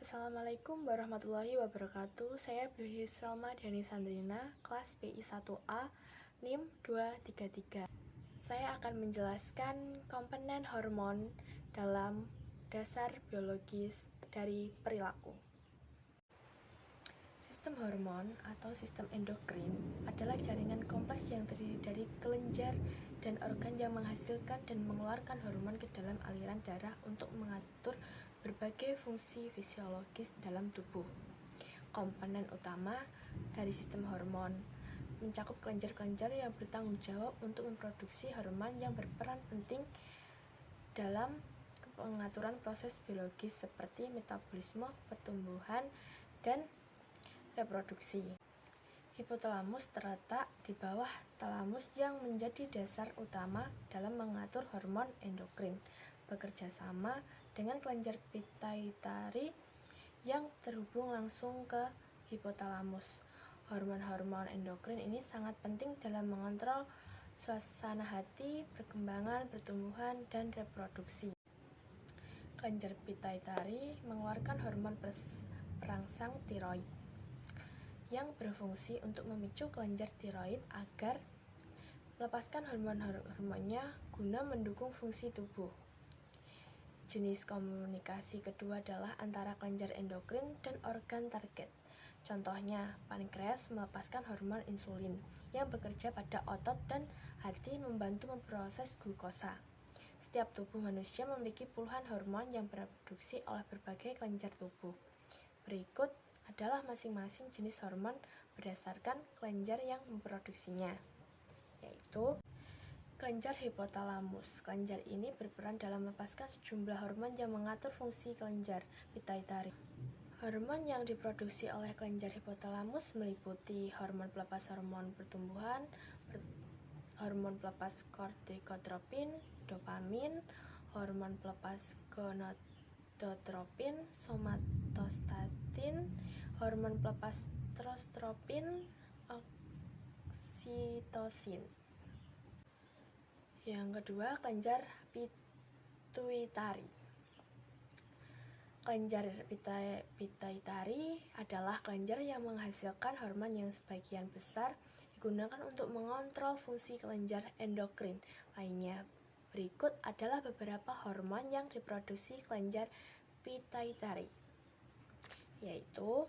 Assalamualaikum warahmatullahi wabarakatuh. Saya Bilhi Salma Dani Sandrina, kelas PI 1A, NIM 233. Saya akan menjelaskan komponen hormon dalam dasar biologis dari perilaku. Sistem hormon atau sistem endokrin adalah jaringan kompleks yang terdiri dari kelenjar dan organ yang menghasilkan dan mengeluarkan hormon ke dalam aliran darah untuk mengatur berbagai fungsi fisiologis dalam tubuh. Komponen utama dari sistem hormon mencakup kelenjar-kelenjar yang bertanggung jawab untuk memproduksi hormon yang berperan penting dalam pengaturan proses biologis seperti metabolisme, pertumbuhan, dan reproduksi. Hipotalamus terletak di bawah talamus yang menjadi dasar utama dalam mengatur hormon endokrin, bekerja sama dengan kelenjar pituitari yang terhubung langsung ke hipotalamus. Hormon-hormon endokrin ini sangat penting dalam mengontrol suasana hati, perkembangan, pertumbuhan, dan reproduksi. Kelenjar pituitari mengeluarkan hormon perangsang tiroid yang berfungsi untuk memicu kelenjar tiroid agar melepaskan hormonnya guna mendukung fungsi tubuh. Jenis komunikasi kedua adalah antara kelenjar endokrin dan organ target. Contohnya, pankreas melepaskan hormon insulin yang bekerja pada otot dan hati membantu memproses glukosa. Setiap tubuh manusia memiliki puluhan hormon yang diproduksi oleh berbagai kelenjar tubuh. Berikut adalah masing-masing jenis hormon berdasarkan kelenjar yang memproduksinya, yaitu kelenjar hipotalamus. Kelenjar ini berperan dalam melepaskan sejumlah hormon yang mengatur fungsi kelenjar pituitari. Hormon yang diproduksi oleh kelenjar hipotalamus meliputi hormon pelepas hormon pertumbuhan, hormon pelepas kortikotropin, dopamin, hormon pelepas gonadotropin, somatostatin, hormon pelepas testosteron, oksitosin. Yang kedua, kelenjar pituitari. Kelenjar pituitari adalah kelenjar yang menghasilkan hormon yang sebagian besar digunakan untuk mengontrol fungsi kelenjar endokrin lainnya. Berikut adalah beberapa hormon yang diproduksi kelenjar pituitari, yaitu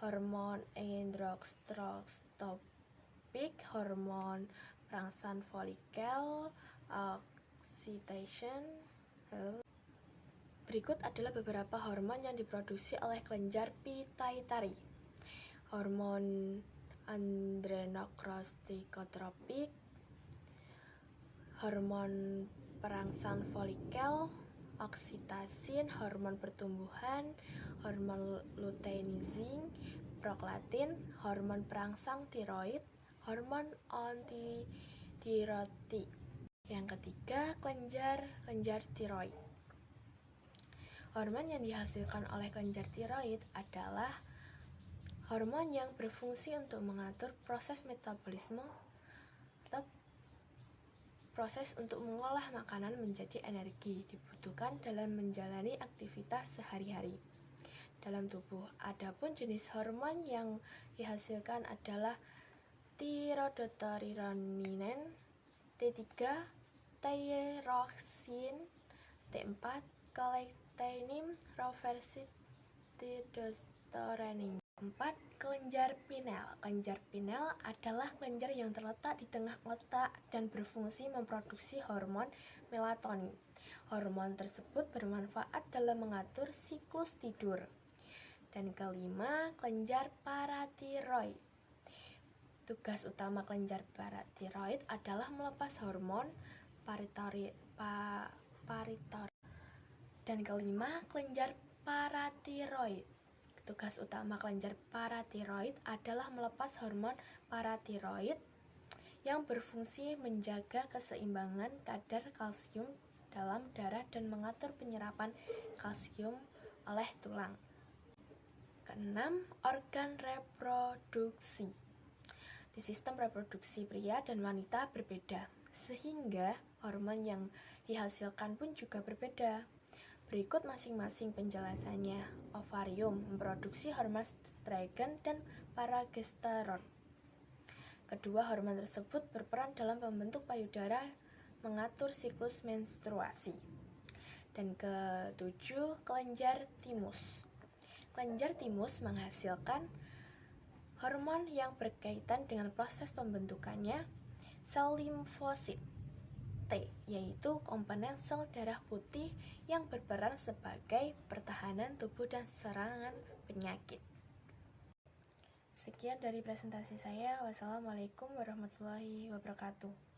hormon androstenedione, hormon perangsang folikel, oxytocin. Berikut adalah beberapa hormon yang diproduksi oleh kelenjar pituitari. Hormon adrenokortikotropik, hormon perangsang folikel, oksitosin, hormon pertumbuhan, hormon luteinizing, prolaktin, hormon perangsang tiroid, hormon antidiuretik. Yang ketiga, kelenjar tiroid. Hormon yang dihasilkan oleh kelenjar tiroid adalah hormon yang berfungsi untuk mengatur proses metabolisme atau proses untuk mengolah makanan menjadi energi dibutuhkan dalam menjalani aktivitas sehari-hari dalam tubuh. Adapun jenis hormon yang dihasilkan adalah tirodotironinen, T3, thyroxine, T4, galactanin, roversitidosterinein. 4. Kelenjar pinel. Kelenjar pinel adalah kelenjar yang terletak di tengah otak dan berfungsi memproduksi hormon melatonin. Hormon tersebut bermanfaat dalam mengatur siklus tidur. Dan kelima, kelenjar paratiroid. Tugas utama kelenjar paratiroid adalah melepas hormon paratiroid. Dan kelima, kelenjar paratiroid. Tugas utama kelenjar paratiroid adalah melepas hormon paratiroid yang berfungsi menjaga keseimbangan kadar kalsium dalam darah dan mengatur penyerapan kalsium oleh tulang. Keenam, organ reproduksi. Di sistem reproduksi pria dan wanita berbeda, sehingga hormon yang dihasilkan pun juga berbeda. Berikut masing-masing penjelasannya. Ovarium memproduksi hormon estrogen dan progesteron. Kedua hormon tersebut berperan dalam membentuk payudara, mengatur siklus menstruasi. Dan ketujuh, kelenjar timus. Kelenjar timus menghasilkan hormon yang berkaitan dengan proses pembentukannya sel limfosit T, yaitu komponen sel darah putih yang berperan sebagai pertahanan tubuh dan serangan penyakit. Sekian dari presentasi saya. Wassalamualaikum warahmatullahi wabarakatuh.